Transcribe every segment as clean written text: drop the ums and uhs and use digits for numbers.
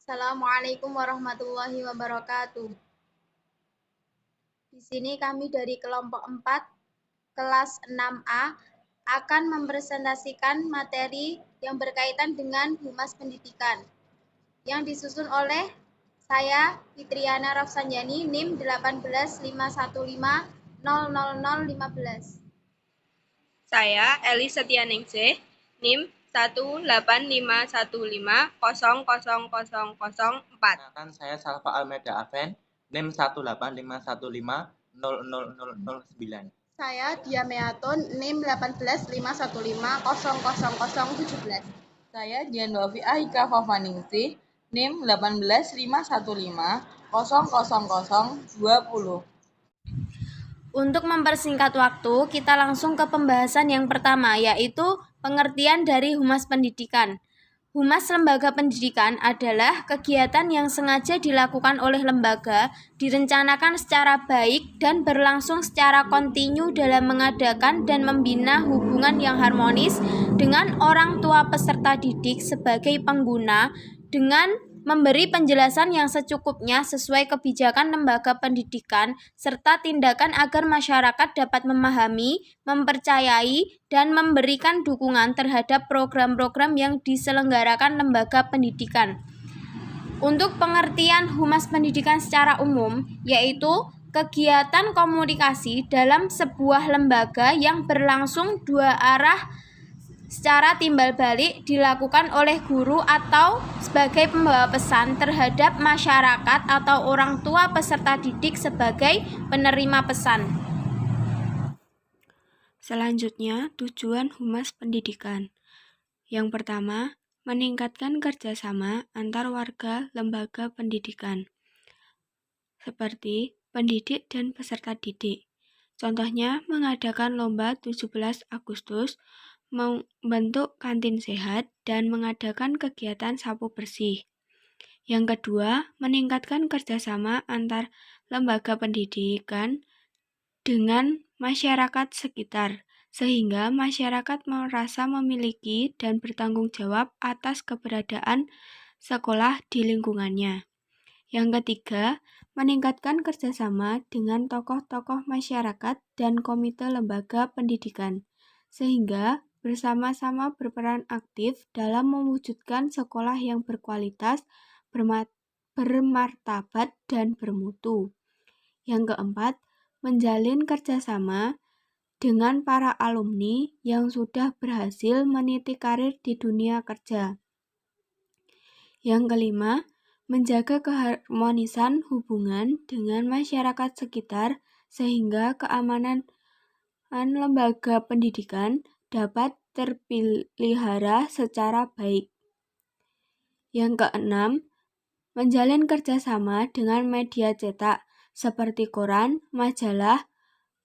Assalamualaikum warahmatullahi wabarakatuh. Di sini kami dari kelompok 4, kelas 6A, akan mempresentasikan materi yang berkaitan dengan Humas Pendidikan, yang disusun oleh saya, Fitriana Rafsanjani, NIM 18515000015. Saya Eli Setianingsih, NIM 18515000004. Saya Salva Almeida Aven, NIM 18515000009. Saya Dia Meatun, NIM 18515000017. Saya Dian Wafi Ahika Favaningsih, NIM 18515000020. Untuk mempersingkat waktu, kita langsung ke pembahasan yang pertama, yaitu pengertian dari Humas Pendidikan. Humas lembaga pendidikan adalah kegiatan yang sengaja dilakukan oleh lembaga, direncanakan secara baik dan berlangsung secara kontinu dalam mengadakan dan membina hubungan yang harmonis dengan orang tua peserta didik sebagai pengguna, dengan memberi penjelasan yang secukupnya sesuai kebijakan lembaga pendidikan, serta tindakan agar masyarakat dapat memahami, mempercayai, dan memberikan dukungan terhadap program-program yang diselenggarakan lembaga pendidikan. Untuk pengertian Humas Pendidikan secara umum, yaitu kegiatan komunikasi dalam sebuah lembaga yang berlangsung dua arah secara timbal balik dilakukan oleh guru atau sebagai pembawa pesan terhadap masyarakat atau orang tua peserta didik sebagai penerima pesan. Selanjutnya, tujuan Humas Pendidikan. Yang pertama, meningkatkan kerjasama antar warga lembaga pendidikan, seperti pendidik dan peserta didik. Contohnya, mengadakan lomba 17 Agustus, membentuk kantin sehat, dan mengadakan kegiatan sapu bersih. Yang kedua, meningkatkan kerjasama antar lembaga pendidikan dengan masyarakat sekitar, sehingga masyarakat merasa memiliki dan bertanggung jawab atas keberadaan sekolah di lingkungannya. Yang ketiga, meningkatkan kerjasama dengan tokoh-tokoh masyarakat dan komite lembaga pendidikan, sehingga bersama-sama berperan aktif dalam mewujudkan sekolah yang berkualitas, bermartabat, dan bermutu. Yang keempat, menjalin kerjasama dengan para alumni yang sudah berhasil meniti karir di dunia kerja. Yang kelima, menjaga keharmonisan hubungan dengan masyarakat sekitar sehingga keamanan lembaga pendidikan dapat terpelihara secara baik. Yang keenam, menjalin kerjasama dengan media cetak seperti koran, majalah,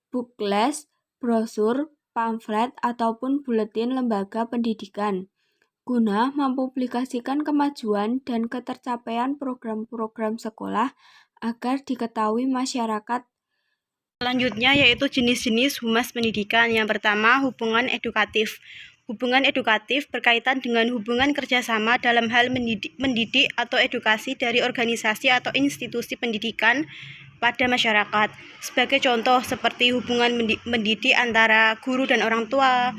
booklet, brosur, pamflet, ataupun buletin lembaga pendidikan, guna mempublikasikan kemajuan dan ketercapaian program-program sekolah agar diketahui masyarakat. Selanjutnya yaitu jenis-jenis Humas Pendidikan. Yang pertama, hubungan edukatif. Hubungan edukatif berkaitan dengan hubungan kerjasama dalam hal mendidik atau edukasi dari organisasi atau institusi pendidikan pada masyarakat. Sebagai contoh, seperti hubungan mendidik antara guru dan orang tua,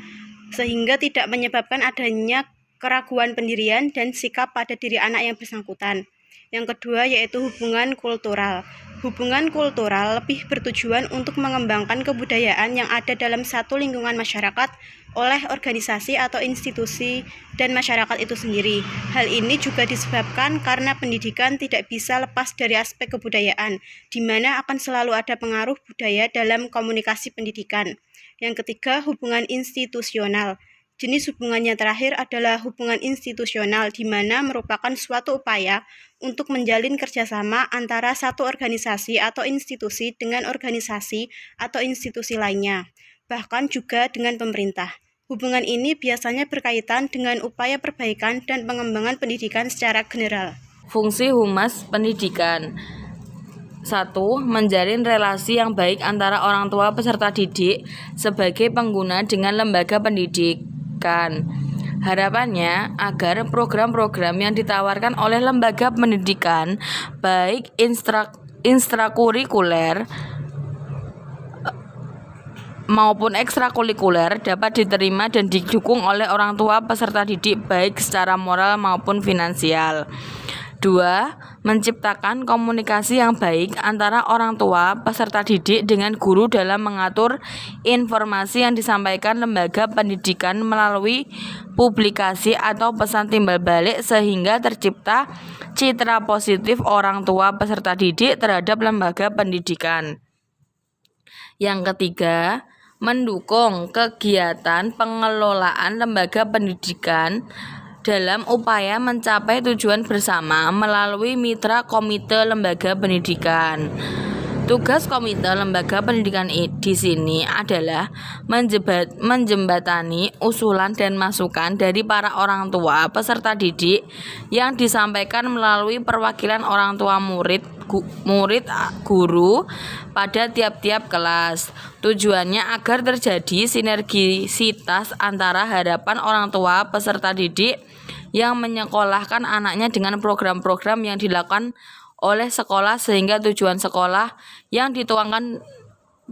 sehingga tidak menyebabkan adanya keraguan pendirian dan sikap pada diri anak yang bersangkutan. Yang kedua yaitu hubungan kultural. Hubungan kultural lebih bertujuan untuk mengembangkan kebudayaan yang ada dalam satu lingkungan masyarakat oleh organisasi atau institusi dan masyarakat itu sendiri. Hal ini juga disebabkan karena pendidikan tidak bisa lepas dari aspek kebudayaan, di mana akan selalu ada pengaruh budaya dalam komunikasi pendidikan. Yang ketiga, hubungan institusional. Jenis hubungannya terakhir adalah hubungan institusional, di mana merupakan suatu upaya untuk menjalin kerjasama antara satu organisasi atau institusi dengan organisasi atau institusi lainnya, bahkan juga dengan pemerintah. Hubungan ini biasanya berkaitan dengan upaya perbaikan dan pengembangan pendidikan secara general. Fungsi Humas Pendidikan. 1. Menjalin relasi yang baik antara orang tua peserta didik sebagai pengguna dengan lembaga pendidikan. Harapannya agar program-program yang ditawarkan oleh lembaga pendidikan baik intrakurikuler maupun ekstrakurikuler dapat diterima dan didukung oleh orang tua peserta didik baik secara moral maupun finansial. 2. Menciptakan komunikasi yang baik antara orang tua peserta didik dengan guru dalam mengatur informasi yang disampaikan lembaga pendidikan melalui publikasi atau pesan timbal balik sehingga tercipta citra positif orang tua peserta didik terhadap lembaga pendidikan. Yang ketiga, mendukung kegiatan pengelolaan lembaga pendidikan dalam upaya mencapai tujuan bersama melalui mitra komite lembaga pendidikan. Tugas komite lembaga pendidikan di sini adalah menjembatani usulan dan masukan dari para orang tua peserta didik yang disampaikan melalui perwakilan orang tua murid guru pada tiap-tiap kelas. Tujuannya agar terjadi sinergisitas antara harapan orang tua peserta didik yang menyekolahkan anaknya dengan program-program yang dilakukan oleh sekolah sehingga tujuan sekolah yang dituangkan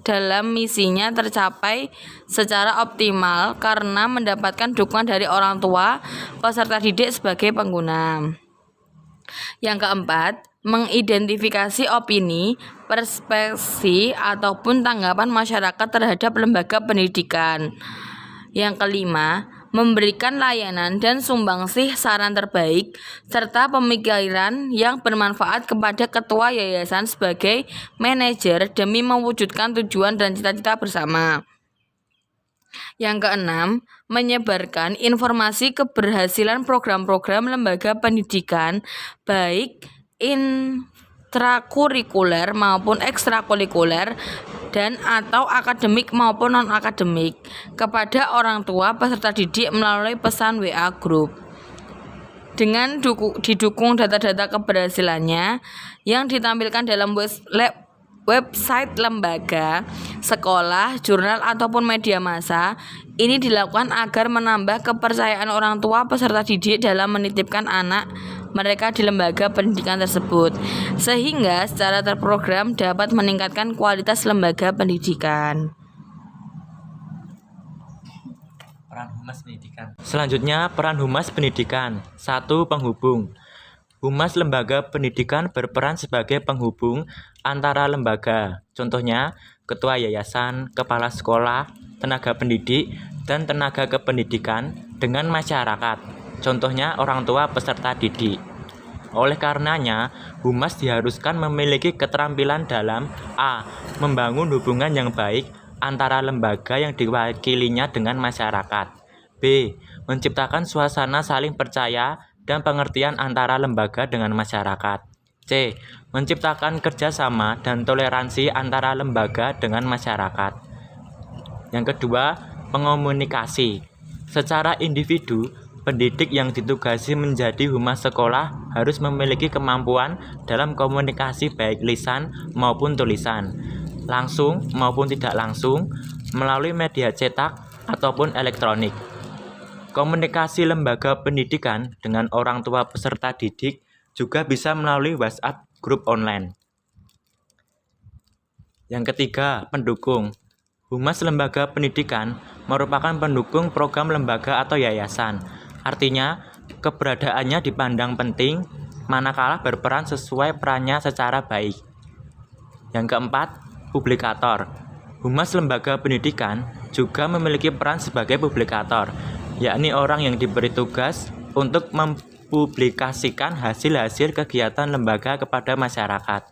dalam misinya tercapai secara optimal karena mendapatkan dukungan dari orang tua peserta didik sebagai pengguna. Yang keempat, mengidentifikasi opini, perspektif ataupun tanggapan masyarakat terhadap lembaga pendidikan. Yang kelima, memberikan layanan dan sumbangsih saran terbaik serta pemikiran yang bermanfaat kepada ketua yayasan sebagai manajer demi mewujudkan tujuan dan cita-cita bersama. Yang keenam, menyebarkan informasi keberhasilan program-program lembaga pendidikan baik intrakurikuler maupun ekstrakurikuler dan atau akademik maupun non-akademik kepada orang tua peserta didik melalui pesan WA Group. Dengan didukung data-data keberhasilannya yang ditampilkan dalam website lembaga, sekolah, jurnal ataupun media massa, ini dilakukan agar menambah kepercayaan orang tua peserta didik dalam menitipkan anak mereka di lembaga pendidikan tersebut, sehingga secara terprogram dapat meningkatkan kualitas lembaga pendidikan. Peran Humas Pendidikan. Selanjutnya, peran Humas Pendidikan. 1. Penghubung. Humas lembaga pendidikan berperan sebagai penghubung antara lembaga, contohnya ketua yayasan, kepala sekolah, tenaga pendidik, dan tenaga kependidikan dengan masyarakat, contohnya orang tua peserta didik. Oleh karenanya, Humas diharuskan memiliki keterampilan dalam A. Membangun hubungan yang baik antara lembaga yang diwakilinya dengan masyarakat. B. Menciptakan suasana saling percaya dan pengertian antara lembaga dengan masyarakat. C. Menciptakan kerjasama dan toleransi antara lembaga dengan masyarakat. Yang kedua, pengomunikasi. Secara individu, pendidik yang ditugasi menjadi humas sekolah harus memiliki kemampuan dalam komunikasi baik lisan maupun tulisan, langsung maupun tidak langsung, melalui media cetak ataupun elektronik. Komunikasi lembaga pendidikan dengan orang tua peserta didik juga bisa melalui WhatsApp grup online. Yang ketiga, pendukung. Humas lembaga pendidikan merupakan pendukung program lembaga atau yayasan. Artinya, keberadaannya dipandang penting manakala berperan sesuai perannya secara baik. Yang keempat, publikator. Humas lembaga pendidikan juga memiliki peran sebagai publikator, yakni orang yang diberi tugas untuk mempublikasikan hasil-hasil kegiatan lembaga kepada masyarakat.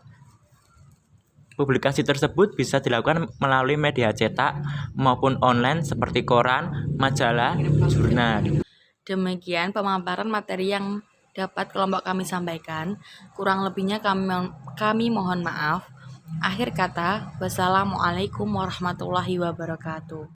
Publikasi tersebut bisa dilakukan melalui media cetak maupun online seperti koran, majalah, jurnal. Demikian pemaparan materi yang dapat kelompok kami sampaikan. Kurang lebihnya kami mohon maaf. Akhir kata, wassalamualaikum warahmatullahi wabarakatuh.